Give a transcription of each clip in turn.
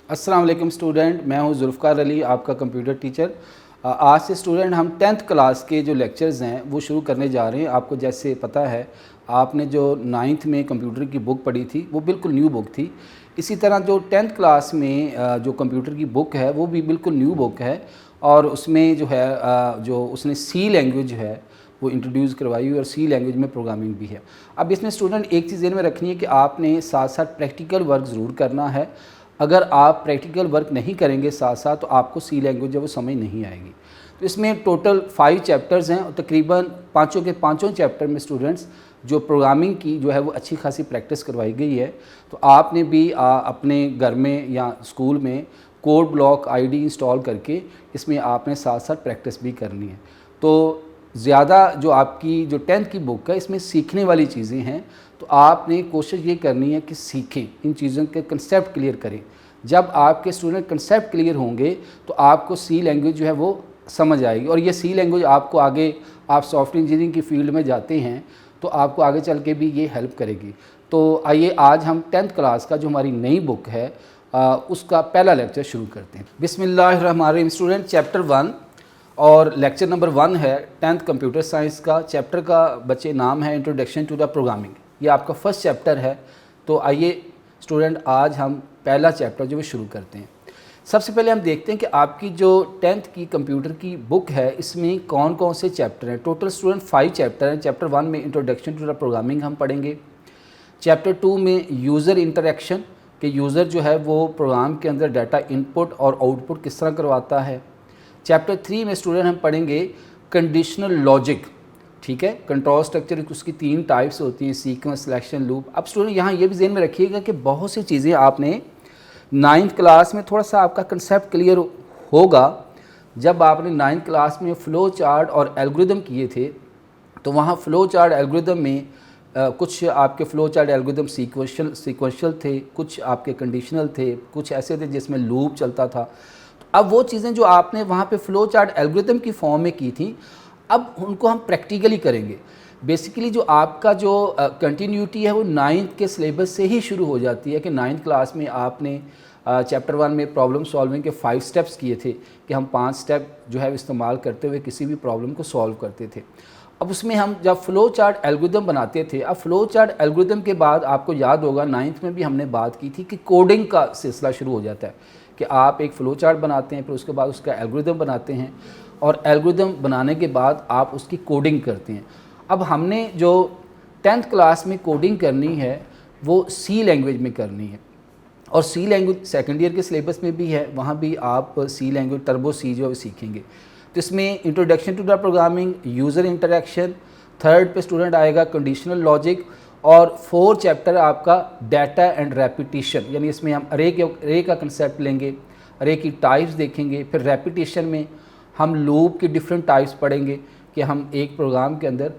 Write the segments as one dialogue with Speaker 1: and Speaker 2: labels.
Speaker 1: अस्सलाम वालेकुम स्टूडेंट, मैं हूं जुल्फ़कार अली, आपका कंप्यूटर टीचर। आज से स्टूडेंट हम 10th क्लास के जो लेक्चर्स हैं वो शुरू करने जा रहे हैं। आपको जैसे पता है, आपने जो 9th में कंप्यूटर की बुक पढ़ी थी वो बिल्कुल न्यू बुक थी। इसी तरह जो 10th क्लास में जो कंप्यूटर की बुक है वो भी बिल्कुल न्यू बुक है और उसमें जो है जो उसने सी लैंग्वेज है वो इंट्रोड्यूस करवाई हुई और सी लैंग्वेज में प्रोग्रामिंग भी है। अब इसमें स्टूडेंट एक चीज़ ध्यान में रखनी है कि आपने साथ साथ प्रैक्टिकल वर्क ज़रूर करना है। अगर आप प्रैक्टिकल वर्क नहीं करेंगे साथ साथ तो आपको सी लैंग्वेज है वो समझ नहीं आएगी। तो इसमें टोटल 5 चैप्टर्स हैं और तकरीबन पाँचों के पाँचों चैप्टर में स्टूडेंट्स जो प्रोग्रामिंग की जो है वो अच्छी खासी प्रैक्टिस करवाई गई है। तो आपने भी अपने घर में या स्कूल में कोड ब्लॉक आईडी इंस्टॉल करके इसमें आपने साथ साथ प्रैक्टिस भी करनी है। तो ज़्यादा जो आपकी जो 10th की बुक है इसमें सीखने वाली चीज़ें हैं, तो आपने कोशिश ये करनी है कि सीखें, इन चीज़ों के कंसेप्ट क्लियर करें। जब आपके स्टूडेंट कंसेप्ट क्लियर होंगे तो आपको सी लैंग्वेज जो है वो समझ आएगी और ये सी लैंग्वेज आपको आगे, आप सॉफ्टवेयर इंजीनियरिंग की फील्ड में जाते हैं तो आपको आगे चल के भी ये हेल्प करेगी। तो आइए आज हम 10th क्लास का जो हमारी नई बुक है उसका पहला लेक्चर शुरू करते हैं। बिस्मिल्लाहिर्रहमानिर्रहीम। स्टूडेंट चैप्टर 1 और लेक्चर नंबर 1 है 10th कंप्यूटर साइंस का। चैप्टर का बच्चे नाम है इंट्रोडक्शन टू द प्रोग्रामिंग। ये आपका फर्स्ट चैप्टर है। तो आइए स्टूडेंट आज हम पहला चैप्टर जो है शुरू करते हैं। सबसे पहले हम देखते हैं कि आपकी जो 10th की कंप्यूटर की बुक है इसमें कौन कौन से चैप्टर हैं। टोटल स्टूडेंट 5 चैप्टर हैं। चैप्टर 1 में इंट्रोडक्शन टू द प्रोग्रामिंग हम पढ़ेंगे। चैप्टर 2 में यूज़र इंटरेक्शन, कि यूज़र जो है वो प्रोग्राम के अंदर डाटा इनपुट और आउटपुट किस तरह करवाता है। चैप्टर 3 में स्टूडेंट हम पढ़ेंगे कंडीशनल लॉजिक, ठीक है। कंट्रोल स्ट्रक्चर उसकी 3 टाइप्स होती हैं, सीक्वेंस, सिलेक्शन, लूप। अब स्टूडेंट यहाँ ये भी ध्यान में रखिएगा कि बहुत सी चीज़ें आपने 9th क्लास में थोड़ा सा आपका कंसेप्ट क्लियर होगा। जब आपने 9th क्लास में फ़्लो चार्ट और एल्गोरिदम किए थे तो वहाँ फ़्लो चार्ट एल्गोरिदम में कुछ आपके फ़्लो चार्ट एल्गोरिदम सीक्वेंशियल थे, कुछ आपके कंडीशनल थे, कुछ ऐसे थे जिसमें लूप चलता था। तो अब वो चीज़ें जो आपने वहाँ पे फ़्लो चार्ट एल्गोरिदम की फॉर्म में की थी, अब उनको हम प्रैक्टिकली करेंगे। बेसिकली जो आपका जो कंटिन्यूटी है वो 9th के सिलेबस से ही शुरू हो जाती है कि 9th क्लास में आपने चैप्टर 1 में प्रॉब्लम सॉल्विंग के 5 स्टेप्स किए थे कि हम 5 स्टेप जो है इस्तेमाल करते हुए किसी भी प्रॉब्लम को सॉल्व करते थे। अब उसमें हम जब फ़्लो चार्ट एल्गोरिदम बनाते थे, अब फ़्लो चार्ट एल्गोरिदम के बाद आपको याद होगा 9th में भी हमने बात की थी कि कोडिंग का सिलसिला शुरू हो जाता है कि आप एक फ़्लो चार्ट बनाते हैं, फिर उसके बाद उसका एल्गोरिदम बनाते हैं और एल्गोरिदम बनाने के बाद आप उसकी कोडिंग करते हैं। अब हमने जो 10th क्लास में कोडिंग करनी है वो सी लैंग्वेज में करनी है और सी लैंग्वेज सेकेंड ईयर के सिलेबस में भी है, वहाँ भी आप सी लैंग्वेज टर्बो सी जो है सीखेंगे। तो इसमें introduction to the programming, user interaction, 3rd पे स्टूडेंट आएगा कंडीशनल लॉजिक और 4th चैप्टर आपका डाटा एंड रेपिटिशन, यानी इसमें हम अरे का कंसेप्ट लेंगे, अरे की टाइप्स देखेंगे। फिर रेपिटिशन में हम लूप की डिफरेंट टाइप्स पढ़ेंगे कि हम एक प्रोग्राम के अंदर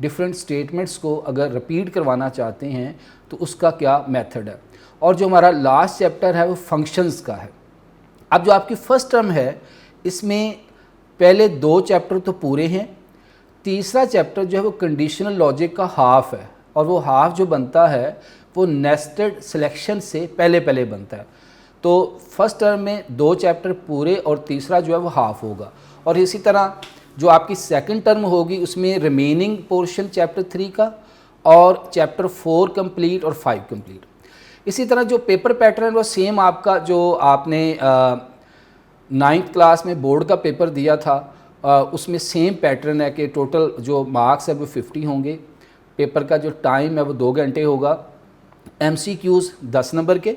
Speaker 1: डिफरेंट स्टेटमेंट्स को अगर रिपीट करवाना चाहते हैं तो उसका क्या मेथड है। और जो हमारा लास्ट चैप्टर है वो फंक्शंस का है। अब जो आपकी फर्स्ट टर्म है इसमें पहले 2 चैप्टर तो पूरे हैं, तीसरा चैप्टर जो है वो कंडीशनल लॉजिक का हाफ है और वो हाफ जो बनता है वो नेस्टेड सिलेक्शन से पहले बनता है। तो फर्स्ट टर्म में 2 चैप्टर पूरे और तीसरा जो है वो हाफ होगा। और इसी तरह जो आपकी सेकंड टर्म होगी उसमें रिमेनिंग पोर्शन चैप्टर 3 का और चैप्टर 4 कंप्लीट और 5 कंप्लीट। इसी तरह जो पेपर पैटर्न वो सेम आपका जो आपने 9th क्लास में बोर्ड का पेपर दिया था उसमें सेम पैटर्न है कि टोटल जो मार्क्स है वो 50 होंगे। पेपर का जो टाइम है वो 2 घंटे होगा। MCQs 10 नंबर के,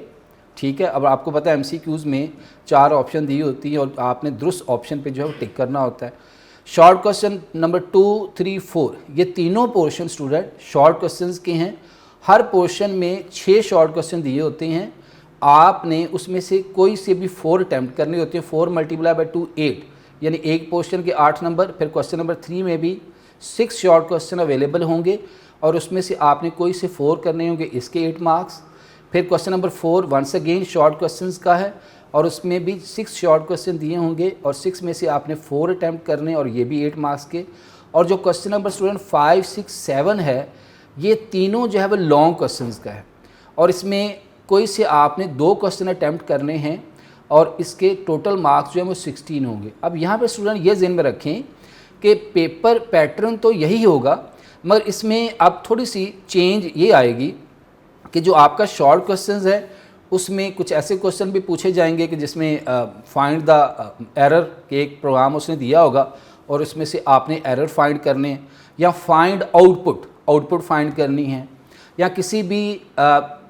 Speaker 1: ठीक है। अब आपको पता है MCQs में 4 ऑप्शन दी होती है और आपने दुरुस्त ऑप्शन पे जो है वो टिक करना होता है। शॉर्ट क्वेश्चन नंबर 2, 3, 4 ये तीनों पोर्शन स्टूडेंट शॉर्ट क्वेश्चंस के हैं। हर पोर्शन में 6 शॉर्ट क्वेश्चन दिए होते हैं, आपने उसमें से कोई से भी 4 अटैम्प्ट करने होते हैं। 4 × 2 8, यानी एक पोर्शन के 8 नंबर। फिर क्वेश्चन नंबर 3 में भी 6 शॉर्ट क्वेश्चन अवेलेबल होंगे और उसमें से आपने कोई से 4 करने होंगे, इसके 8 मार्क्स। फिर question number 4 once again short questions का है और उसमें भी 6 शॉर्ट क्वेश्चन दिए होंगे और 6 में से आपने 4 अटैम्प्ट करने और ये भी 8 मार्क्स के। और जो क्वेश्चन नंबर स्टूडेंट 5, 6, 7 है ये तीनों जो है वो लॉन्ग क्वेश्चंस का है और इसमें कोई से आपने 2 क्वेश्चन अटैम्प्ट करने हैं और इसके टोटल मार्क्स जो है वो 16 होंगे। अब यहाँ पे स्टूडेंट ये ज़हन में रखें कि पेपर पैटर्न तो यही होगा, मगर इसमें अब थोड़ी सी चेंज ये आएगी कि जो आपका शॉर्ट क्वेश्चंस है उसमें कुछ ऐसे क्वेश्चन भी पूछे जाएंगे कि जिसमें फाइंड द एरर के एक प्रोग्राम उसने दिया होगा और उसमें से आपने एरर फाइंड करने हैं, या फाइंड आउटपुट फाइंड करनी है, या किसी भी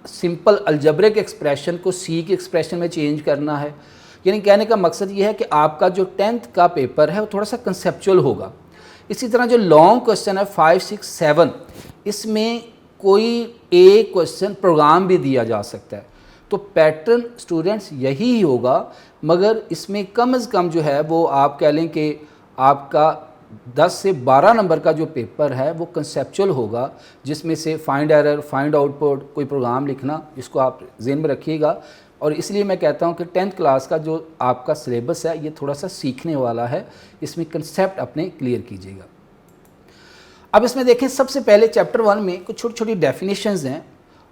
Speaker 1: सिंपल अलजेब्रिक एक्सप्रेशन को सी की एक्सप्रेशन में चेंज करना है। यानी कहने का मकसद ये है कि आपका जो 10th का पेपर है वो थोड़ा सा कंसेप्चुअल होगा। इसी तरह जो लॉन्ग क्वेश्चन है 5, 6, 7, इसमें कोई एक क्वेश्चन प्रोग्राम भी दिया जा सकता है। तो पैटर्न स्टूडेंट्स यही होगा, मगर इसमें कम से कम जो है वो आप कह लें कि आपका 10 से 12 नंबर का जो पेपर है वो कंसेप्चुअल होगा, जिसमें से फाइंड एरर, फाइंड आउटपुट, कोई प्रोग्राम लिखना, इसको आप ज़हन में रखिएगा। और इसलिए मैं कहता हूँ कि 10th क्लास का जो आपका सिलेबस है ये थोड़ा सा सीखने वाला है, इसमें कंसेप्ट अपने क्लियर कीजिएगा। अब इसमें देखें, सबसे पहले चैप्टर 1 में कुछ छोटी छोटी डेफिनेशंस हैं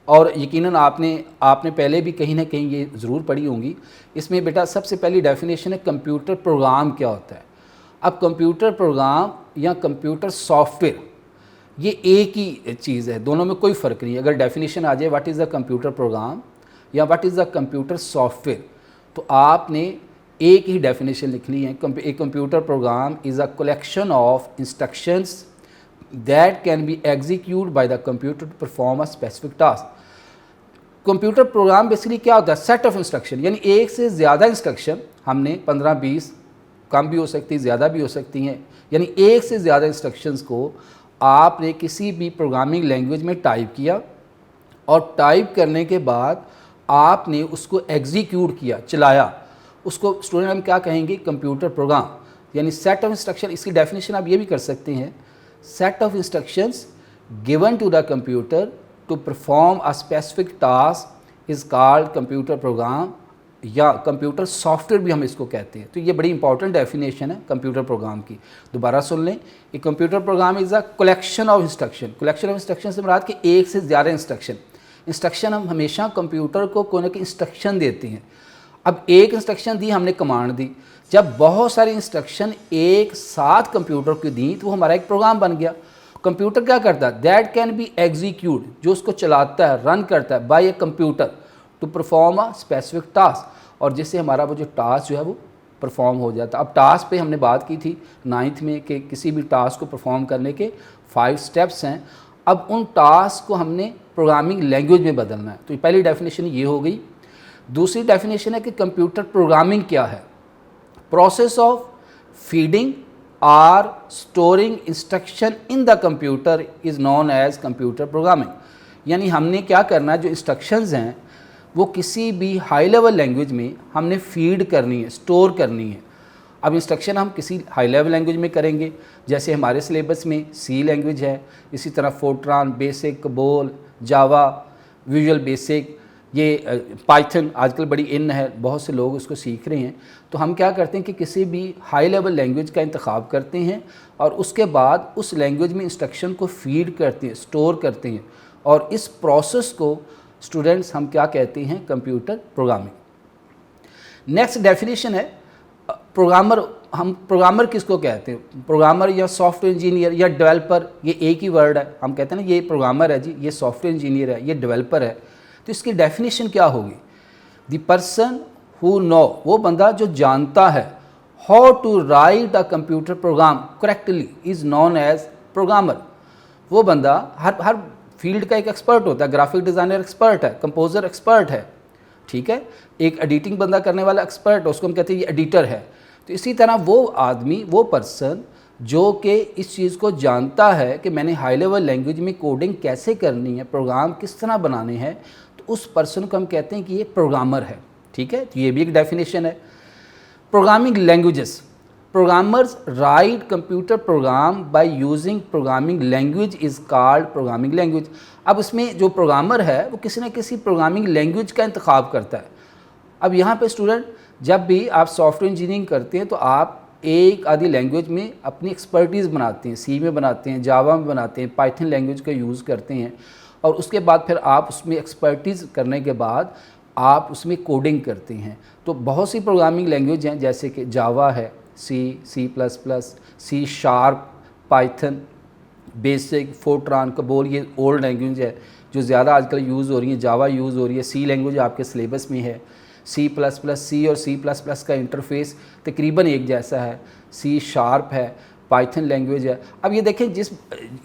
Speaker 1: और यकीनन आपने पहले भी कहीं ना कहीं ये ज़रूर पढ़ी होंगी। इसमें बेटा सबसे पहली डेफिनेशन है कंप्यूटर प्रोग्राम क्या होता है। अब कंप्यूटर प्रोग्राम या कंप्यूटर सॉफ्टवेयर ये एक ही चीज़ है, दोनों में कोई फ़र्क नहीं है। अगर डेफिनेशन आ जाए what is the computer program या what is the computer software, तो आपने एक ही डेफिनेशन लिखनी है। A computer program is a collection of instructions that can be execute by the computer to perform a specific task. Computer program basically क्या होता है, सेट ऑफ इंस्ट्रक्शन, यानी एक से ज़्यादा इंस्ट्रक्शन, हमने 15-20 कम भी हो सकती है, ज़्यादा भी हो सकती हैं, यानी एक से ज़्यादा इंस्ट्रक्शंस को आपने किसी भी प्रोग्रामिंग लैंग्वेज में टाइप किया और टाइप करने के बाद आपने उसको एग्जीक्यूट किया, चलाया, उसको स्टूडेंट हम क्या कहेंगे, कंप्यूटर प्रोग्राम। यानी सेट ऑफ इंस्ट्रक्शन, इसकी डेफिनेशन आप ये भी कर सकते हैं, set of instructions given to the computer to perform a specific task is called computer program, या कंप्यूटर सॉफ्टवेयर भी हम इसको कहते हैं। तो ये बड़ी इंपॉर्टेंट डेफिनेशन है कंप्यूटर प्रोग्राम की। दोबारा सुन लें, एक computer program is a collection of instruction. Collection of instruction से मुराद कि एक से ज़्यादा इंस्ट्रक्शन हम हमेशा कंप्यूटर को कोई ना कोई इंस्ट्रक्शन देते हैं। अब एक इंस्ट्रक्शन दी, हमने कमांड दी, जब बहुत सारी इंस्ट्रक्शन एक साथ कंप्यूटर को दी तो वो हमारा एक प्रोग्राम बन गया। कंप्यूटर क्या करता है, दैट कैन बी एग्जीक्यूट, जो उसको चलाता है, रन करता है, by a computer to perform a specific task, और जिससे हमारा वो जो टास्क जो है वो परफॉर्म हो जाता है। अब टास्क पे हमने बात की थी 9th में कि किसी भी टास्क को परफॉर्म करने के 5 स्टेप्स हैं। अब उन टास्क को हमने प्रोग्रामिंग लैंग्वेज में बदलना है। तो पहली डेफिनेशन ये हो गई। दूसरी डेफिनेशन है कि कंप्यूटर प्रोग्रामिंग क्या है, process of feeding or storing instruction in the computer is known as computer programming. यानी हमने क्या करना है, जो इंस्ट्रक्शंस हैं वो किसी भी हाई लेवल लैंग्वेज में हमने फीड करनी है, स्टोर करनी है। अब इंस्ट्रक्शन हम किसी हाई लेवल लैंग्वेज में करेंगे, जैसे हमारे सिलेबस में सी लैंग्वेज है, इसी तरह फोर्ट्रान, बेसिक, कबोल, जावा, विजुअल बेसिक, ये पाइथन आजकल बड़ी इन है, बहुत से लोग उसको सीख रहे हैं। तो हम क्या करते हैं कि किसी भी हाई लेवल लैंग्वेज का इंतखाब करते हैं और उसके बाद उस लैंग्वेज में इंस्ट्रक्शन को फीड करते हैं, स्टोर करते हैं, और इस प्रोसेस को स्टूडेंट्स हम क्या कहते हैं, कंप्यूटर प्रोग्रामिंग। नेक्स्ट डेफिनेशन है प्रोग्रामर। हम प्रोग्रामर किसको कहते हैं, प्रोग्रामर या सॉफ्टवेयर इंजीनियर या डेवलपर, ये एक ही वर्ड है। हम कहते हैं ना ये प्रोग्रामर है जी, ये सॉफ्टवेयर इंजीनियर है, ये डेवलपर है। तो इसकी डेफिनेशन क्या होगी, द पर्सन हु नो, वो बंदा जो जानता है, how to write a computer program correctly is known as programmer. वो बंदा हर फील्ड का एक एक्सपर्ट होता है, ग्राफिक डिज़ाइनर एक्सपर्ट है, कंपोज़र एक्सपर्ट है, ठीक है, एक एडिटिंग बंदा करने वाला एक्सपर्ट है, उसको हम कहते हैं ये एडिटर है। तो इसी तरह वो आदमी, वो पर्सन जो कि इस चीज़ को जानता है कि मैंने हाई लेवल लैंग्वेज में कोडिंग कैसे करनी है, प्रोग्राम किस तरह बनाने हैं, तो उस पर्सन को हम कहते हैं कि ये प्रोग्रामर है, ठीक है। तो ये भी एक डेफिनेशन है। Programming languages, programmers right computer program by using programming language is called programming language. अब इसमें जो प्रोग्रामर है वो किसी न किसी प्रोग्रामिंग लैंग्वेज का इंतखाब करता है। अब यहाँ पे स्टूडेंट, जब भी आप सॉफ्टवेयर इंजीनियरिंग करते हैं तो आप एक आधी लैंग्वेज में अपनी एक्सपर्टीज़ बनाते हैं, सी में बनाते हैं, जावा में बनाते हैं, पाइथन लैंग्वेज का यूज़ करते हैं, और उसके बाद फिर आप उसमें एक्सपर्टीज़ करने के बाद आप उसमें कोडिंग करते हैं। तो बहुत सी प्रोग्रामिंग लैंग्वेज हैं, जैसे कि जावा है, C plus plus, C sharp, Python, BASIC, Fortran, COBOL, ये ओल्ड लैंग्वेज है जो ज़्यादा आजकल यूज़ हो रही है। जावा यूज़ हो रही है, सी लैंग्वेज आपके सिलेबस में है। सी प्लस प्लस, सी और सी प्लस प्लस का इंटरफेस तकरीबन एक जैसा है। सी शार्प है, पाइथन लैंग्वेज है। अब ये देखें,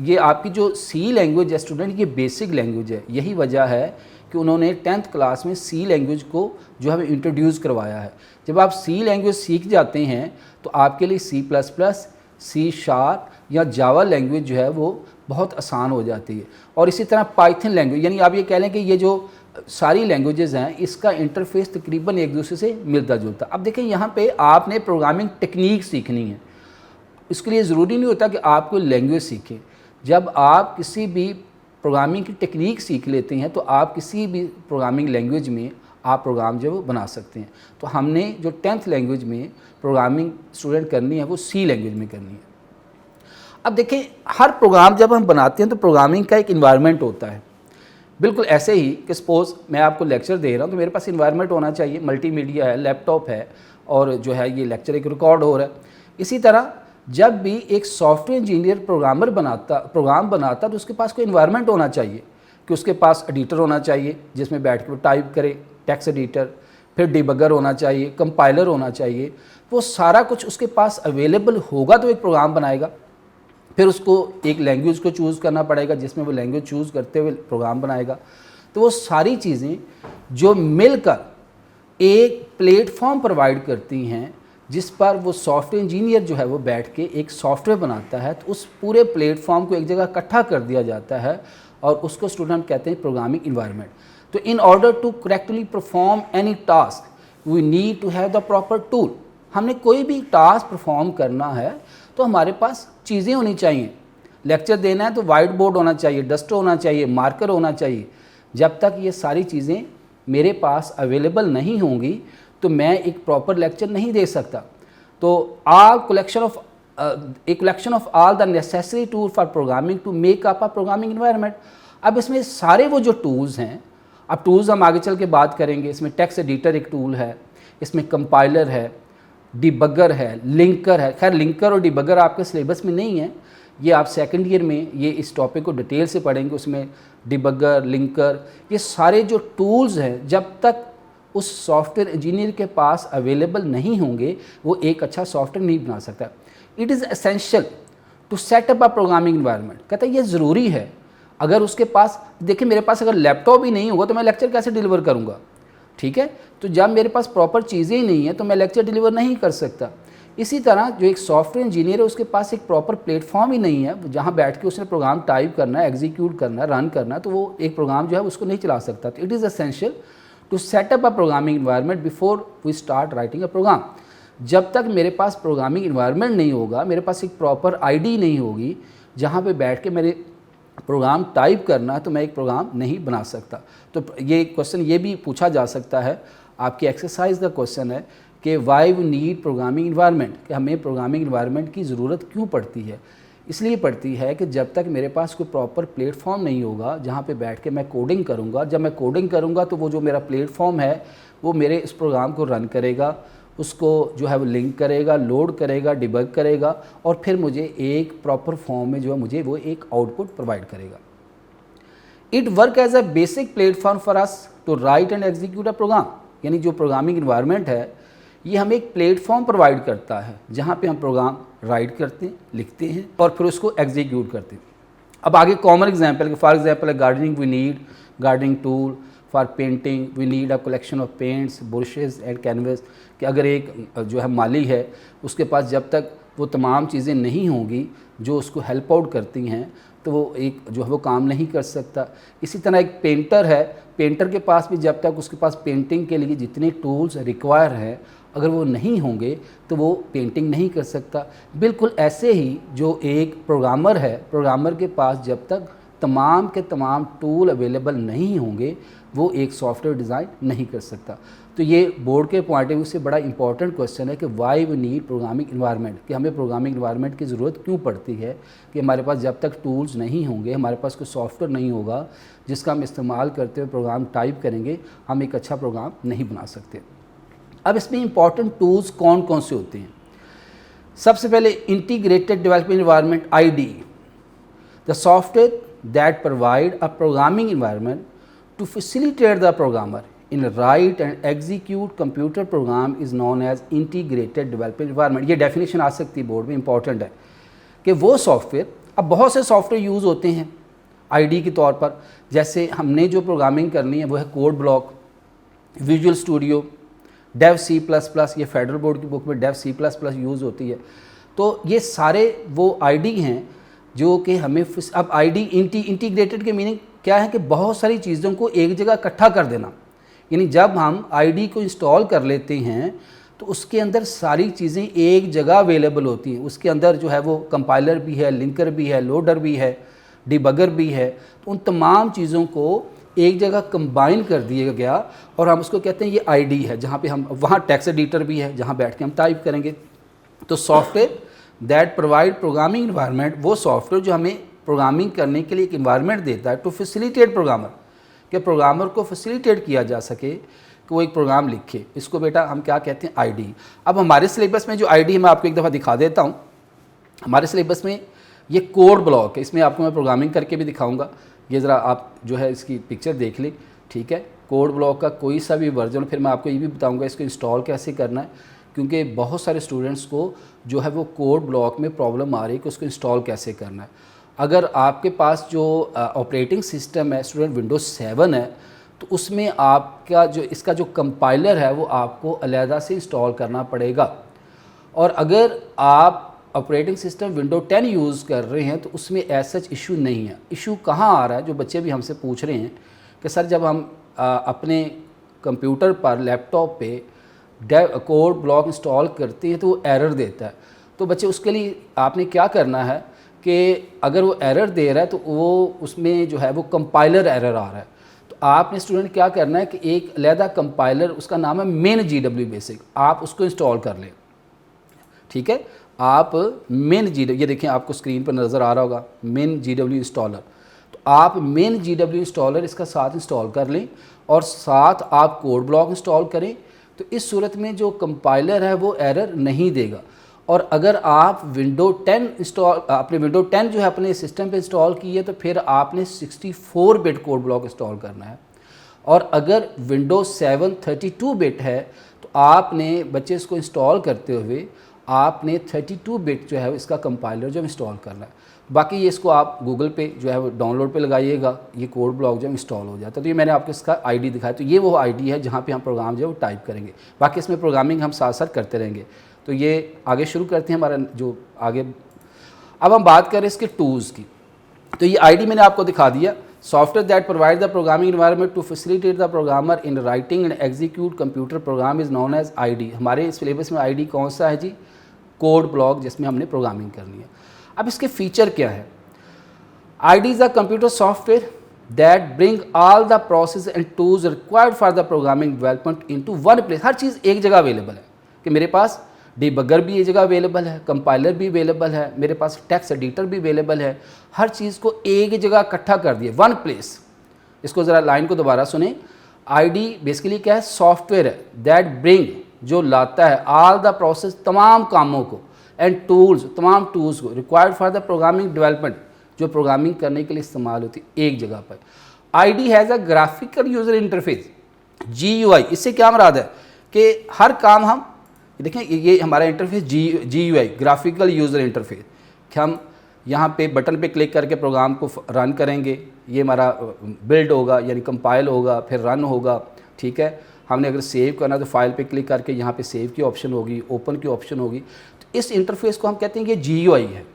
Speaker 1: ये आपकी जो सी लैंग्वेज है स्टूडेंट, ये बेसिक लैंग्वेज है। यही वजह है कि उन्होंने 10th क्लास में सी लैंग्वेज को जो है इंट्रोड्यूस करवाया है। जब आप सी लैंग्वेज सीख जाते हैं तो आपके लिए C plus plus, C sharp या जावा लैंग्वेज जो है वो बहुत आसान हो जाती है। और इसी तरह पाइथन लैंग्वेज, यानी आप ये कह लें कि ये जो सारी लैंग्वेजेस हैं इसका इंटरफेस तकरीबन एक दूसरे से मिलता जुलता। अब देखें, यहाँ पे आपने प्रोग्रामिंग टेक्निक सीखनी है। इसके लिए ज़रूरी नहीं होता कि आप कोई लैंग्वेज सीखें। जब आप किसी भी प्रोग्रामिंग की टेक्निक सीख लेते हैं तो आप किसी भी प्रोग्रामिंग लैंग्वेज में आप प्रोग्राम जो वो बना सकते हैं। तो हमने जो 10th लैंग्वेज में प्रोग्रामिंग स्टूडेंट करनी है वो सी लैंग्वेज में करनी है। अब देखें, हर प्रोग्राम जब हम बनाते हैं तो प्रोग्रामिंग का एक इन्वायरमेंट होता है। बिल्कुल ऐसे ही कि सपोज़ मैं आपको लेक्चर दे रहा हूँ तो मेरे पास इन्वायरमेंट होना चाहिए, मल्टीमीडिया है, लैपटॉप है और जो है ये लेक्चर एक रिकॉर्ड हो रहा है। इसी तरह जब भी एक सॉफ्टवेयर इंजीनियर प्रोग्राम बनाता तो उसके पास कोई इन्वायरमेंट होना चाहिए कि उसके पास एडिटर होना चाहिए जिसमें बैठ के वो टाइप करे, टेक्स्ट एडिटर, फिर डिबगर होना चाहिए, कंपाइलर होना चाहिए। वो सारा कुछ उसके पास अवेलेबल होगा तो एक प्रोग्राम बनाएगा। फिर उसको एक लैंग्वेज को चूज़ करना पड़ेगा जिसमें वो लैंग्वेज चूज़ करते हुए प्रोग्राम बनाएगा। तो वो सारी चीज़ें जो मिलकर एक प्लेटफॉर्म प्रोवाइड करती हैं जिस पर वो सॉफ्टवेयर इंजीनियर जो है वो बैठ के एक सॉफ्टवेयर बनाता है। तो उस पूरे प्लेटफॉर्म को एक जगह इकट्ठा कर दिया जाता है और उसको स्टूडेंट कहते हैं प्रोग्रामिंग इन्वायरमेंट। तो in order to correctly perform any task we need to have the proper tool. हमने कोई भी टास्क परफॉर्म करना है तो हमारे पास चीज़ें होनी चाहिए। लेक्चर देना है तो वाइट बोर्ड होना चाहिए, डस्टर होना चाहिए, मार्कर होना चाहिए। जब तक ये सारी चीज़ें मेरे पास अवेलेबल नहीं होंगी तो मैं एक प्रॉपर लेक्चर नहीं दे सकता। तो a collection of all the necessary tool for programming to make up a programming environment। अब इसमें सारे वो जो टूल्स हैं, अब टूल्स हम आगे चल के बात करेंगे। इसमें टेक्स्ट एडिटर एक टूल है, इसमें कंपाइलर है, डिबगर है, लिंकर है। खैर लिंकर और डिबगर आपके सिलेबस में नहीं है, ये आप सेकंड ईयर में ये इस टॉपिक को डिटेल से पढ़ेंगे। उसमें डिबगर, लिंकर, ये सारे जो टूल्स हैं जब तक उस सॉफ्टवेयर इंजीनियर के पास अवेलेबल नहीं होंगे वो एक अच्छा सॉफ्टवेयर नहीं बना सकता। It is essential to set up a programming environment. कहता है ये ज़रूरी है। अगर उसके पास, देखिए मेरे पास अगर लैपटॉप ही नहीं होगा तो मैं लेक्चर कैसे डिलीवर करूँगा, ठीक है। तो जब मेरे पास प्रॉपर चीज़ें ही नहीं है तो मैं लेक्चर डिलीवर नहीं कर सकता। इसी तरह जो एक सॉफ्टवेयर इंजीनियर है उसके पास एक प्रॉपर प्लेटफॉर्म ही नहीं है जहाँ बैठ के उसने प्रोग्राम टाइप करना है, एग्जीक्यूट करना है, रन करना है, तो वो एक प्रोग्राम जो है उसको नहीं चला सकता। तो it is essential to set up a programming environment before we start writing a program. जब तक मेरे पास प्रोग्रामिंग इन्वायरमेंट नहीं होगा, मेरे पास एक प्रॉपर आईडी नहीं होगी जहाँ पे बैठ के मेरे प्रोग्राम टाइप करना, तो मैं एक प्रोग्राम नहीं बना सकता। तो ये क्वेश्चन ये भी पूछा जा सकता है, आपकी एक्सरसाइज का क्वेश्चन है कि why we need programming environment, कि हमें प्रोग्रामिंग इन्वायरमेंट की ज़रूरत क्यों पड़ती है। इसलिए पड़ती है कि जब तक मेरे पास कोई प्रॉपर प्लेटफॉर्म नहीं होगा जहाँ पे बैठ के मैं कोडिंग करूँगा, जब मैं कोडिंग करूँगा तो वो जो मेरा प्लेटफॉर्म है वो मेरे इस प्रोग्राम को रन करेगा, उसको जो है वो लिंक करेगा, लोड करेगा, डिबग करेगा और फिर मुझे एक प्रॉपर फॉर्म में जो है मुझे वो एक आउटपुट प्रोवाइड करेगा। It work as a basic platform for us to write and execute a program. यानी जो प्रोग्रामिंग इन्वायरमेंट है ये हमें एक प्लेटफॉर्म प्रोवाइड करता है जहाँ पे हम प्रोग्राम राइट करते हैं, लिखते हैं और फिर उसको एग्जीक्यूट करते हैं। अब आगे common example, for example gardening we need gardening tool, for painting we need a collection of paints, brushes and canvas. कि अगर एक जो है माली है उसके पास जब तक वो तमाम चीज़ें नहीं होंगी जो उसको हेल्प आउट करती हैं तो वो एक जो है वो काम नहीं कर सकता। इसी तरह एक पेंटर है, पेंटर के पास भी जब तक उसके पास पेंटिंग के लिए जितने टूल्स रिक्वायर हैं अगर वो नहीं होंगे तो वो पेंटिंग नहीं कर सकता। बिल्कुल ऐसे ही जो एक प्रोग्रामर है, प्रोग्रामर के पास जब तक तमाम के तमाम टूल अवेलेबल नहीं होंगे वो एक सॉफ्टवेयर डिज़ाइन नहीं कर सकता। तो ये बोर्ड के पॉइंट ऑफ व्यू से बड़ा इंपॉर्टेंट क्वेश्चन है कि why we need programming environment, कि हमें प्रोग्रामिंग इन्वायरमेंट की ज़रूरत क्यों पड़ती है, कि हमारे पास जब तक टूल्स नहीं होंगे, हमारे पास कोई सॉफ्टवेयर नहीं होगा जिसका हम इस्तेमाल करते हुए प्रोग्राम टाइप करेंगे, हम एक अच्छा प्रोग्राम नहीं बना सकते। अब इसमें इंपॉर्टेंट टूल्स कौन कौन से होते हैं? सबसे पहले integrated development environment IDE, the software that provide a programming environment to facilitate the programmer in write and execute computer program is known as integrated development environment. ये डेफिनेशन आ सकती है बोर्ड में, इंपॉर्टेंट है कि वो सॉफ्टवेयर, अब बहुत से सॉफ्टवेयर यूज़ होते हैं IDE के तौर पर, जैसे हमने जो प्रोग्रामिंग करनी है वो है code block, visual studio, Dev C++, ये फेडरल बोर्ड की बुक में डेव C++ यूज़ होती है। तो ये सारे वो IDE हैं जो कि हमें, अब IDE इंटीग्रेटेड के मीनिंग क्या है कि बहुत सारी चीज़ों को एक जगह इकट्ठा कर देना, यानी जब हम IDE को इंस्टॉल कर लेते हैं तो उसके अंदर सारी चीज़ें एक जगह अवेलेबल होती हैं। उसके अंदर जो है वो कंपाइलर भी है, लिंकर भी है, लोडर भी है, डिबगर भी है, तो उन तमाम चीज़ों को एक जगह कंबाइन कर दिया गया और हम उसको कहते हैं ये IDE है, जहाँ पे हम, वहाँ टेक्स्ट एडिटर भी है जहाँ बैठ के हम टाइप करेंगे। तो software that provide programming environment, वो सॉफ्टवेयर जो हमें प्रोग्रामिंग करने के लिए एक इन्वायरमेंट देता है टू फैसिलिटेट प्रोग्रामर, कि प्रोग्रामर को फैसिलिटेट किया जा सके कि वो एक प्रोग्राम लिखे, इसको बेटा हम क्या कहते हैं IDE। अब हमारे सिलेबस में जो IDE मैं आपको एक दफ़ा दिखा देता हूँ। हमारे सिलेबस में ये कोड ब्लॉक है, इसमें आपको मैं प्रोग्रामिंग करके भी दिखाऊंगा। ये ज़रा आप जो है इसकी पिक्चर देख लें, ठीक है। कोड ब्लॉक का कोई सा भी वर्जन, फिर मैं आपको ये भी बताऊंगा इसको इंस्टॉल कैसे करना है, क्योंकि बहुत सारे स्टूडेंट्स को जो है वो कोड ब्लॉक में प्रॉब्लम आ रही है कि उसको इंस्टॉल कैसे करना है। अगर आपके पास जो ऑपरेटिंग सिस्टम है स्टूडेंट विंडोज़ 7 है, तो उसमें आपका जो इसका जो कंपाइलर है वो आपको अलहदा से इंस्टॉल करना पड़ेगा। और अगर आप ऑपरेटिंग सिस्टम विंडो 10 यूज़ कर रहे हैं तो उसमें ऐसा इशू नहीं है। इशू कहाँ आ रहा है, जो बच्चे भी हमसे पूछ रहे हैं कि सर जब हम अपने कंप्यूटर पर, लैपटॉप पे कोड ब्लॉक इंस्टॉल करते हैं तो वो एरर देता है। तो बच्चे उसके लिए आपने क्या करना है कि अगर वो एरर दे रहा है तो वो उसमें जो है वो कंपाइलर एरर आ रहा है, तो आपने स्टूडेंट क्या करना है कि एक अलहदा कंपाइलर, उसका नाम है मेन GW बेसिक, आप उसको इंस्टॉल कर लें, ठीक है। आप मेन GW, ये देखें आपको स्क्रीन पर नज़र आ रहा होगा मेन GW इंस्टॉलर, तो आप मेन GW इंस्टॉलर इसका साथ इंस्टॉल कर लें और साथ आप कोड ब्लॉक इंस्टॉल करें। तो इस सूरत में जो कंपाइलर है वो एरर नहीं देगा। और अगर आप विंडो 10 इंस्टॉल, आपने विंडो 10 जो है अपने सिस्टम पे इंस्टॉल की है, तो फिर आपने 64 बिट कोड ब्लॉक इंस्टॉल करना है। और अगर विंडो 7 32 बिट है तो आपने बच्चे इसको इंस्टॉल करते हुए आपने 32 बिट जो है इसका कंपाइलर जो इंस्टॉल करना है। बाकी ये इसको आप गूगल पे जो है वो डाउनलोड पे लगाइएगा, ये कोड ब्लॉक जो इंस्टॉल हो जाता है। तो ये मैंने आपको इसका IDE दिखाया, तो ये वो IDE है जहाँ पे हम प्रोग्राम जो है वो टाइप करेंगे। बाकी इसमें प्रोग्रामिंग हम साथ साथ करते रहेंगे। तो ये आगे शुरू करते हैं हमारा जो आगे। अब हम बात करें इसके टूल्स की, तो ये IDE मैंने आपको दिखा दिया, software that provide the programming environment to facilitate the programmer in writing and execute computer program is known as IDE। हमारे सिलेबस में IDE कौन सा है जी? कोड ब्लॉक, जिसमें हमने प्रोग्रामिंग करनी है। अब इसके फीचर क्या है? IDE is a computer software that bring all the process and tools required for the programming development into one place. हर चीज़ एक जगह अवेलेबल है, कि मेरे पास डिबगर भी एक जगह अवेलेबल है, कंपाइलर भी अवेलेबल है, मेरे पास टेक्स्ट एडिटर भी अवेलेबल है। हर चीज़ को एक जगह इकट्ठा कर दिया, वन प्लेस। इसको ज़रा लाइन को दोबारा सुने। IDE बेसिकली क्या है? सॉफ्टवेयर है दैट ब्रिंग, जो लाता है, ऑल द प्रोसेस, तमाम कामों को, एंड टूल्स, तमाम टूल्स को, required for the programming development, जो प्रोग्रामिंग करने के लिए इस्तेमाल होती है, एक जगह पर। IDE has a graphical user interface, GUI। इससे क्या मुराद है कि हर काम हम देखें, ये हमारा interface GUI, graphical user interface, कि हम यहाँ पे बटन पे क्लिक करके प्रोग्राम को रन करेंगे, ये हमारा बिल्ड होगा यानी कंपाइल होगा, फिर रन होगा, ठीक है। हमने अगर सेव करना तो फाइल पे क्लिक करके यहाँ पे सेव की ऑप्शन होगी, ओपन की ऑप्शन होगी। तो इस इंटरफेस को हम कहते हैं कि GUI है।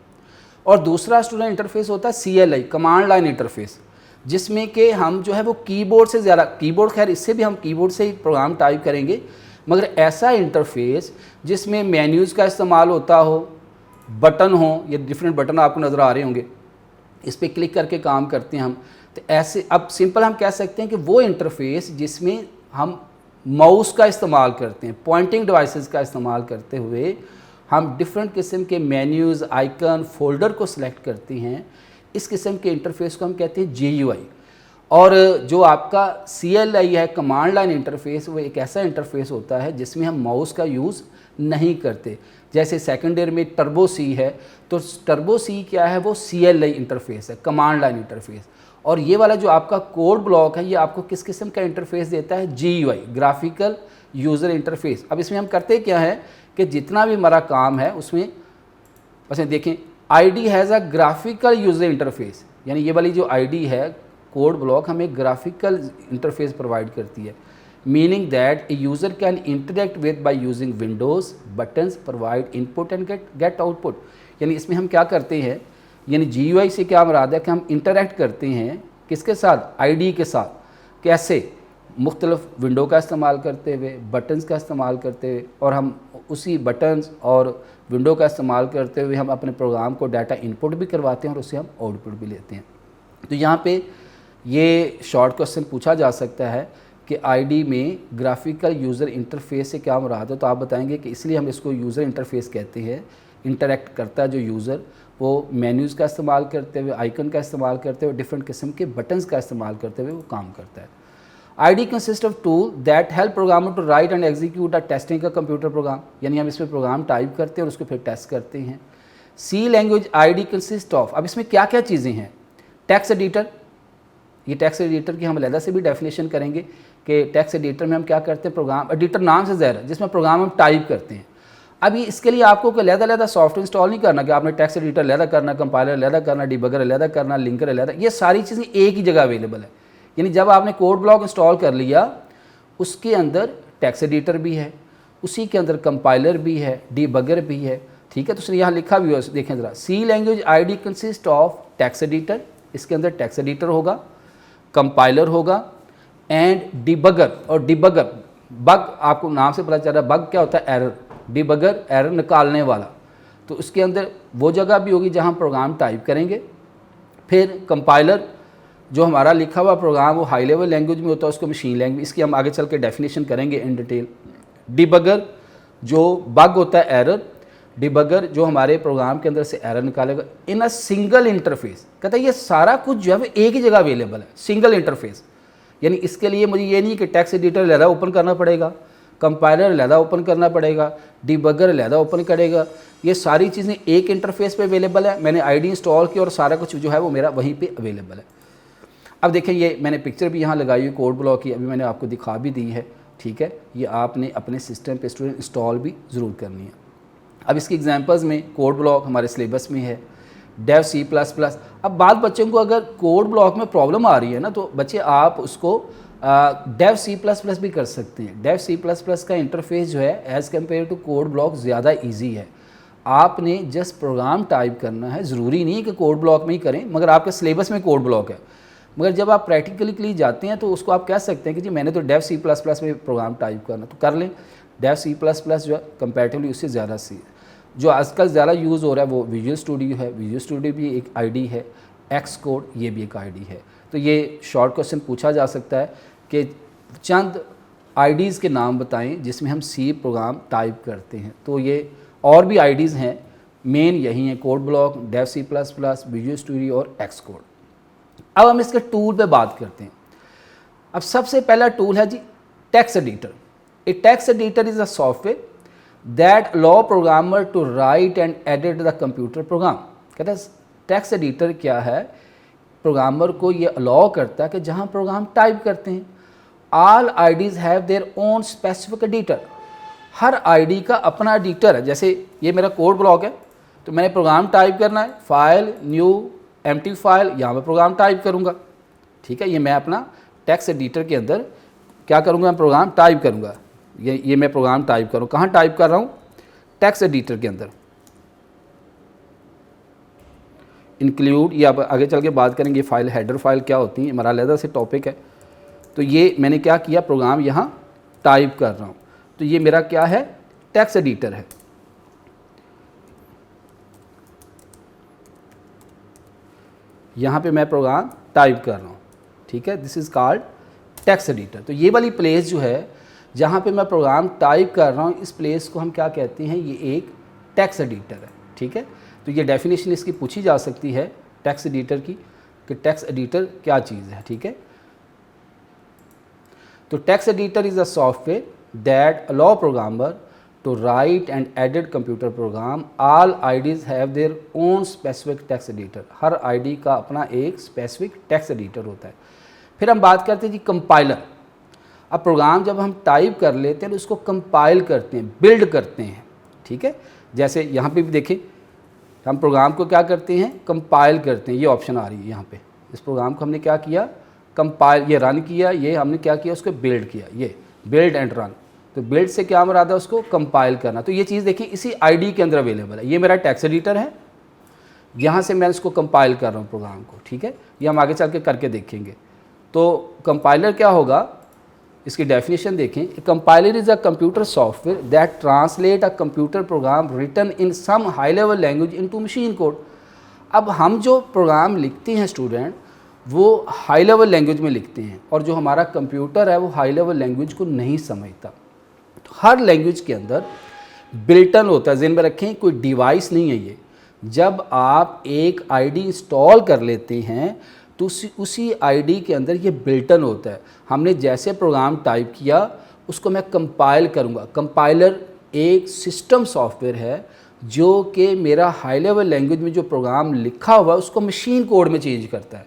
Speaker 1: और दूसरा स्टूडेंट इंटरफेस होता है CLI, कमांड लाइन इंटरफेस, जिसमें कि हम जो है वो कीबोर्ड से ज़्यादा, कीबोर्ड खैर इससे भी हम कीबोर्ड से ही प्रोग्राम टाइप करेंगे, मगर ऐसा इंटरफेस जिसमें मेन्यूज़ का इस्तेमाल होता हो, बटन हो, ये डिफरेंट बटन आपको नज़र आ रहे होंगे, इस पर क्लिक करके काम करते हैं हम। तो ऐसे अब सिंपल हम कह सकते हैं कि वो इंटरफेस जिसमें हम माउस का इस्तेमाल करते हैं, पॉइंटिंग डिवाइसेस का इस्तेमाल करते हुए हम डिफरेंट किस्म के मेन्यूज़, आइकन, फोल्डर को सिलेक्ट करते हैं, इस किस्म के इंटरफेस को हम कहते हैं GUI। और जो आपका CLI है, कमांड लाइन इंटरफेस, वो एक ऐसा इंटरफेस होता है जिसमें हम माउस का यूज़ नहीं करते। जैसे सेकंड ईयर में टर्बो C है, तो टर्बो C क्या है, वो CLI इंटरफेस है, कमांड लाइन इंटरफेस। और ये वाला जो आपका कोड ब्लॉक है, ये आपको किस किस्म का इंटरफेस देता है, GUI, ग्राफिकल यूज़र इंटरफेस। अब इसमें हम करते क्या है कि जितना भी हमारा काम है उसमें बस देखें, ID has a graphical user interface, यानी ये वाली जो ID है कोड ब्लॉक हमें ग्राफिकल इंटरफेस प्रोवाइड करती है, meaning that a user can interact with by using windows, buttons, provide input and get output. यानी इसमें हम क्या करते हैं, यानी GUI से क्या मुराद है कि हम इंटरेक्ट करते हैं किसके साथ, ID के साथ। कैसे, मुख्तलिफ विंडो का इस्तेमाल करते हुए, बटन्स का इस्तेमाल करते हुए, और हम उसी बटन्स और विंडो का इस्तेमाल करते हुए हम अपने प्रोग्राम को डाटा इनपुट भी करवाते हैं और उससे हम आउटपुट भी लेते हैं। तो यहाँ पे ये शॉर्ट क्वेश्चन पूछा जा सकता है कि ID में ग्राफिकल यूज़र इंटरफेस से क्या मुराद है, तो आप बताएंगे कि इसलिए हम इसको यूज़र इंटरफेस कहते हैं। इंटरेक्ट करता है जो यूज़र, वो मेन्यूज़ का इस्तेमाल करते हुए, आइकन का इस्तेमाल करते हुए, डिफरेंट किस्म के बटन्स का इस्तेमाल करते हुए वो काम करता है। ID consists of tool that help programmer to write and execute a testing का कंप्यूटर प्रोग्राम, यानी हम इसमें प्रोग्राम टाइप करते हैं और उसको फिर टेस्ट करते हैं। C language ID consist of, अब इसमें क्या क्या चीज़ें हैं, टेक्स्ट एडिटर, ये टेक्स्ट एडिटर की हम अलग से भी डेफिनेशन करेंगे कि टेक्स्ट एडिटर में हम क्या करते हैं, प्रोग्राम एडिटर नाम से ज़ाहिर है जिसमें प्रोग्राम हम टाइप करते हैं। अभी इसके लिए आपको कोई अलग सॉफ्टवेयर इंस्टॉल नहीं करना कि आपने टेक्स्ट एडिटर अलग करना, कंपाइलर अलग करना, डिबगर अलग करना, लिंकर अलग, ये सारी चीज़ें एक ही जगह अवेलेबल है। यानी जब आपने कोड ब्लॉक इंस्टॉल कर लिया, उसके अंदर टेक्स्ट एडिटर भी है, उसी के अंदर कंपाइलर भी है, डिबगर भी है, ठीक है। तो उसने यहाँ लिखा भी हो, देखें ज़रा, C language ID consist of text editor, इसके अंदर टेक्स्ट एडिटर होगा, कंपाइलर होगा एंड डिबगर। और डिबगर, बग आपको नाम से पता चल रहा है, बग क्या होता है, एरर, डिबगर एरर निकालने वाला। तो उसके अंदर वो जगह भी होगी जहाँ प्रोग्राम टाइप करेंगे। फिर कंपाइलर, जो हमारा लिखा हुआ प्रोग्राम वो हाई लेवल लैंग्वेज में होता है, उसको मशीन लैंग्वेज, इसकी हम आगे चल के डेफिनेशन करेंगे इन डिटेल। डिबगर जो बग होता है, एरर, डिबगर जो हमारे प्रोग्राम के अंदर से एरर निकालेगा इन अ सिंगल इंटरफेस। कहता है ये सारा कुछ जो है वो एक ही जगह अवेलेबल है, सिंगल इंटरफेस। यानी इसके लिए मुझे ये नहीं कि टेक्स्ट एडिटर लहदा ओपन करना पड़ेगा, कंपाइलर लहदा ओपन करना पड़ेगा, डिबगर लहदा ओपन करेगा, ये सारी चीज़ें एक इंटरफेस पे अवेलेबल है। मैंने ID इंस्टॉल की और सारा कुछ जो है वो मेरा वहीं पे अवेलेबल है। अब देखें, ये मैंने पिक्चर भी यहाँ लगाई हुई कोड ब्लॉक की, अभी मैंने आपको दिखा भी दी है, ठीक है। ये आपने अपने सिस्टम पे स्टूडेंट इंस्टॉल भी ज़रूर करनी है। अब इसकी एग्जांपल्स में कोड ब्लॉक हमारे सिलेबस में है, डेव C++। अब बाद बच्चों को अगर कोड ब्लॉक में प्रॉब्लम आ रही है ना, तो बच्चे आप उसको डेव C++ भी कर सकते हैं। डेव C++ का इंटरफेस जो है as compare to code block ज़्यादा ईजी है। आपने जस्ट प्रोग्राम टाइप करना है, ज़रूरी नहीं कि कोड ब्लॉक में ही करें, मगर आपके सिलेबस में कोड ब्लॉक है। मगर जब आप प्रैक्टिकली के लिए जाते हैं तो उसको आप कह सकते हैं कि जी मैंने तो डेव C++ में प्रोग्राम टाइप करना, तो कर लें। डेव C++ जो है कंपैरेटिवली उससे ज़्यादा सी है। जो आजकल ज़्यादा यूज़ हो रहा है वो विजुअल स्टूडियो है, विजुअल स्टूडियो भी एक ID है, Xcode ये भी एक ID है। तो ये शॉर्ट क्वेश्चन पूछा जा सकता है कि चंद IDs के नाम बताएं जिसमें हम C प्रोग्राम टाइप करते हैं। तो ये और भी IDs हैं, मेन यही हैं, code block, Dev C++, visual studio और Xcode। अब हम इसके टूल पे बात करते हैं। अब सबसे पहला टूल है जी text editor. A text editor is a software that allow programmer to write and edit the computer program. कहते हैं टेक्स्ट एडिटर क्या है, प्रोग्रामर को ये अलाउ करता है कि जहाँ प्रोग्राम टाइप करते हैं, all IDs have their own specific editor. Her ID का अपना एडिटर है। जैसे ये मेरा कोड ब्लॉक है, तो मैंने प्रोग्राम टाइप करना है, फाइल न्यू एम्प्टी फाइल, यहाँ मैं प्रोग्राम टाइप करूँगा, ठीक है। ये मैं अपना टेक्स्ट एडिटर के अंदर क्या करूँगा, मैं प्रोग्राम टाइप करूँगा। ये मैं प्रोग्राम टाइप करूँ, कहाँ टाइप कर रहा हूँ, टेक्स्ट एडिटर के अंदर। इंक्लूड, ये अब आगे चल के बात करेंगे फाइल हेडर फाइल क्या होती है, हमारा अलग से टॉपिक है। तो ये मैंने क्या किया, प्रोग्राम यहाँ टाइप कर रहा हूँ, तो ये मेरा क्या है, टेक्स्ट एडिटर है। यहाँ पे मैं प्रोग्राम टाइप कर रहा हूँ, ठीक है, this is called text editor. तो ये वाली प्लेस जो है जहाँ पे मैं प्रोग्राम टाइप कर रहा हूँ, इस प्लेस को हम क्या कहते हैं, ये एक टेक्स्ट एडिटर है, ठीक है। तो ये डेफिनेशन इसकी पूछी जा सकती है टेक्स्ट एडिटर की, कि टेक्स्ट एडिटर क्या चीज़ है, ठीक है। तो text editor is a software that allow programmer to write and edit computer program. All IDs have their own specific text editor. Her ID का अपना एक specific text editor होता है। फिर हम बात करते हैं जी कंपाइलर। अब प्रोग्राम जब हम टाइप कर लेते हैं तो उसको कंपाइल करते हैं, बिल्ड करते हैं, ठीक है। जैसे यहाँ पे भी देखें, हम प्रोग्राम को क्या करते हैं, कंपाइल करते हैं। ये ऑप्शन आ रही है यहाँ पे, इस प्रोग्राम को हमने क्या किया, कंपाइल, ये रन किया, ये हमने क्या किया, उसको बिल्ड किया, ये बिल्ड एंड रन। तो बिल्ड से क्या मुराद है, उसको कंपाइल करना। तो ये चीज़ देखिए इसी आईडी के अंदर अवेलेबल है। ये मेरा टेक्स्ट एडिटर है, यहाँ से मैं इसको कंपाइल कर रहा हूँ प्रोग्राम को, ठीक है। ये हम आगे चल के करके देखेंगे। तो कंपाइलर क्या होगा, इसकी डेफिनेशन देखें। Compiler is a computer software that translate a computer program written in some high level language into machine code. अब हम जो प्रोग्राम लिखते हैं स्टूडेंट, वो हाई लेवल लैंग्वेज में लिखते हैं, और जो हमारा कंप्यूटर है वो हाई लेवल लैंग्वेज को नहीं समझता। तो हर लैंग्वेज के अंदर बिल्टन होता है, ज़हन में रखें, कोई डिवाइस नहीं है ये। जब आप एक आईडी इंस्टॉल कर लेते हैं तो उसी आईडी के अंदर ये बिल्टन होता है। हमने जैसे प्रोग्राम टाइप किया उसको मैं कंपाइल करूँगा। कंपाइलर एक सिस्टम सॉफ्टवेयर है जो कि मेरा हाई लेवल लैंग्वेज में जो प्रोग्राम लिखा हुआ है उसको मशीन कोड में चेंज करता है,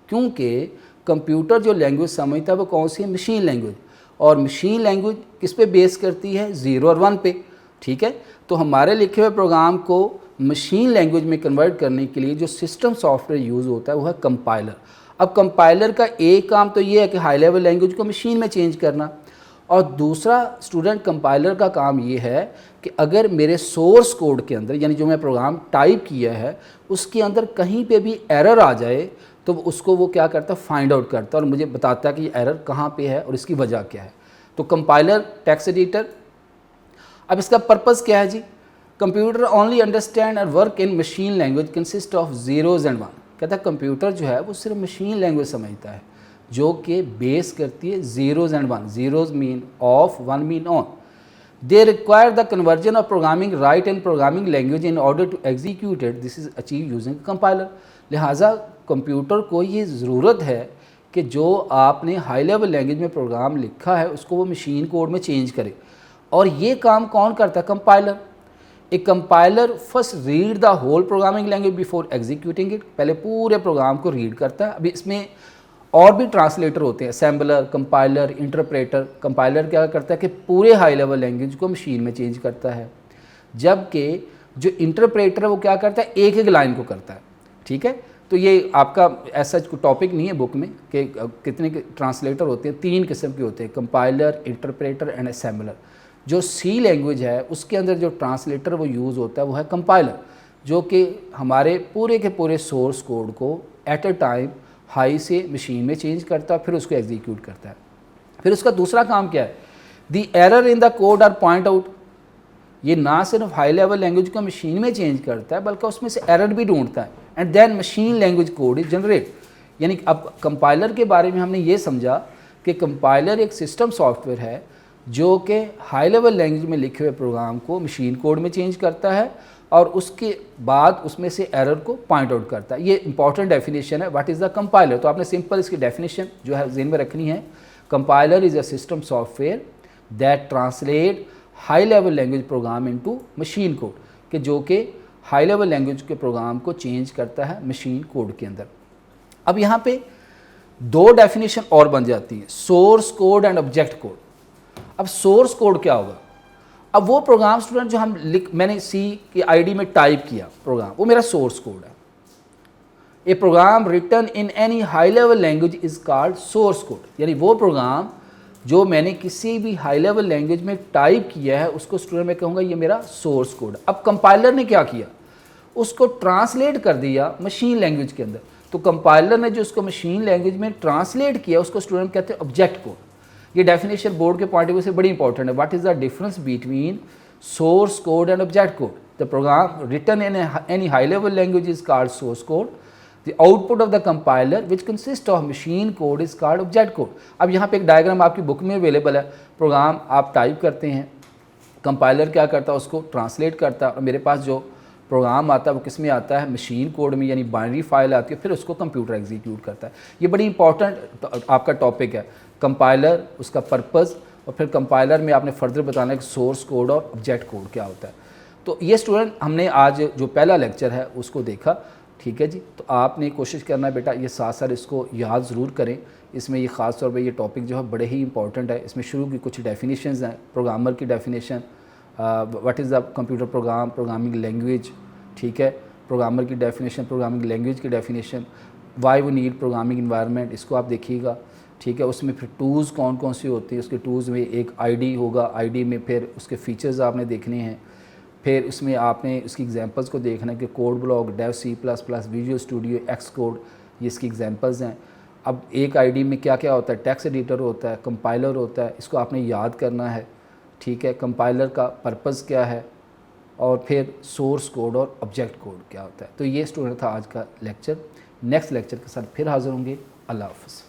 Speaker 1: क्योंकि कंप्यूटर जो लैंग्वेज समझता है वो कौन सी है, मशीन लैंग्वेज। और मशीन लैंग्वेज किस पे बेस करती है, 0 और 1 पे, ठीक है। तो हमारे लिखे हुए प्रोग्राम को मशीन लैंग्वेज में कन्वर्ट करने के लिए जो सिस्टम सॉफ्टवेयर यूज़ होता है वो है कंपाइलर। अब कंपाइलर का एक काम तो ये है कि हाई लेवल लैंग्वेज को मशीन में चेंज करना, और दूसरा स्टूडेंट कंपाइलर का काम ये है कि अगर मेरे सोर्स कोड के अंदर, यानी जो मैं प्रोग्राम टाइप किया है उसके अंदर कहीं पे भी एरर आ जाए तो उसको वो क्या करता है, फाइंड आउट करता है और मुझे बताता है कि ये एरर कहाँ पे है और इसकी वजह क्या है। तो कंपाइलर टेक्स्ट एडिटर। अब इसका पर्पज़ क्या है जी, computer only understand and work in machine language consist of zeros and 1। कहता है कंप्यूटर जो है वो सिर्फ मशीन लैंग्वेज समझता है जो कि बेस करती है 0s and 1। Zeros mean off, 1 mean on. They require the conversion of programming write and programming language in order to execute it, this is achieve using compiler. लिहाजा कंप्यूटर को ये ज़रूरत है कि जो आपने हाई लेवल लैंग्वेज में program लिखा है उसको वो मशीन कोड में चेंज करे, और ये काम कौन करता है, compiler. A compiler first read the whole programming language before executing it, पहले पूरे प्रोग्राम को रीड करता है। अभी इसमें और भी ट्रांसलेटर होते हैं, असेंबलर, कंपाइलर, इंटरप्रेटर। कंपाइलर क्या करता है कि पूरे हाई लेवल लैंग्वेज को मशीन में चेंज करता है, जबकि जो इंटरप्रेटर है वो क्या करता है, एक एक लाइन को करता है, ठीक है। तो ये आपका ऐसा कोई टॉपिक नहीं है बुक में कि कितने ट्रांसलेटर होते हैं, 3 किस्म के होते हैं, कंपाइलर, इंटरप्रेटर एंड असेंबलर। जो सी लैंग्वेज है उसके अंदर जो ट्रांसलेटर वो यूज़ होता है वो है कंपाइलर, जो कि हमारे पूरे के पूरे सोर्स कोड को एट अ टाइम हाई से मशीन में चेंज करता है, फिर उसको एग्जीक्यूट करता है। फिर उसका दूसरा काम क्या है, the error in the code are point out. ये ना सिर्फ हाई लेवल लैंग्वेज को मशीन में चेंज करता है बल्कि उसमें से एरर भी ढूंढता है, and then machine language code is generate. यानी अब कंपाइलर के बारे में हमने ये समझा कि कंपाइलर एक सिस्टम सॉफ्टवेयर है जो कि हाई लेवल लैंग्वेज में लिखे हुए प्रोग्राम को मशीन कोड में चेंज करता है और उसके बाद उसमें से एरर को पॉइंट आउट करता है। ये इंपॉर्टेंट डेफिनेशन है, व्हाट इज़ द कंपाइलर। तो आपने सिंपल इसकी डेफिनेशन जो है ज़हन में रखनी है। Compiler is a system software that translate high level language program into machine code, कि जो कि हाई लेवल लैंग्वेज के प्रोग्राम को चेंज करता है मशीन कोड के अंदर। अब यहाँ पे 2 डेफिनेशन और बन जाती हैं, source code and object code. अब सोर्स कोड क्या होगा, अब वो प्रोग्राम स्टूडेंट जो मैंने सी की आईडी में टाइप किया प्रोग्राम, वो मेरा सोर्स कोड है। A program written in any high level language is called source code, यानी वो प्रोग्राम जो मैंने किसी भी हाई लेवल लैंग्वेज में टाइप किया है उसको स्टूडेंट मैं कहूँगा ये मेरा सोर्स कोड। अब कंपाइलर ने क्या किया, उसको ट्रांसलेट कर दिया मशीन लैंग्वेज के अंदर। तो कंपाइलर ने जो उसको मशीन लैंग्वेज में ट्रांसलेट किया उसको स्टूडेंट कहते हैं ऑब्जेक्ट कोड। ये डेफिनेशन बोर्ड के पॉइंट ऑफ व्यू से बड़ी इंपॉर्टेंट है। What is the difference between source code and object code. The program written in any high level language is called source code, the output of the compiler which consist of machine code is called object code. अब यहाँ पे एक diagram आपकी book में available है। Programme आप type करते हैं, कंपाइलर क्या करता है उसको ट्रांसलेट करता है, और मेरे पास जो प्रोग्राम आता है वो किस में आता है, मशीन कोड में, यानी बाइनरी फाइल आती है, फिर उसको कंप्यूटर एग्जीक्यूट करता है। ये बड़ी इंपॉर्टेंट आपका टॉपिक है, कंपाइलर, उसका पर्पज़, और फिर कंपाइलर में आपने फर्दर बताना है कि सोर्स कोड और ऑब्जेक्ट कोड क्या होता है। तो ये स्टूडेंट हमने आज जो पहला लेक्चर है उसको देखा, ठीक है जी। तो आपने कोशिश करना है बेटा ये साथ साथ इसको याद ज़रूर करें। इसमें ये ख़ास तौर पे ये टॉपिक जो है बड़े ही इंपॉर्टेंट है। इसमें शुरू की कुछ डेफिनेशंस हैं, प्रोग्रामर की definition, what is the computer program, programming language, ठीक है, प्रोग्रामर की डेफिनेशन, प्रोग्रामिंग लैंग्वेज की definition, why we need programming environment, इसको आप देखिएगा, ठीक है। उसमें फिर टूल्स कौन कौन सी होती है, उसके टूल्स में एक आईडी होगा, आईडी में फिर उसके फीचर्स आपने देखने हैं, फिर उसमें आपने उसकी एग्जांपल्स को देखना है कि code block, Dev C plus plus, visual studio, Xcode, ये इसकी एग्जांपल्स हैं। अब एक आईडी में क्या क्या होता है, टेक्स्ट एडिटर होता है, कंपाइलर होता है, इसको आपने याद करना है, ठीक है। कंपाइलर का पर्पज़ क्या है, और फिर सोर्स कोड और ऑब्जेक्ट कोड क्या होता है। तो ये स्टूडेंट था आज का लेक्चर। नेक्स्ट लेक्चर के साथ फिर हाज़िर होंगे। अल्लाह हाफ़िज़।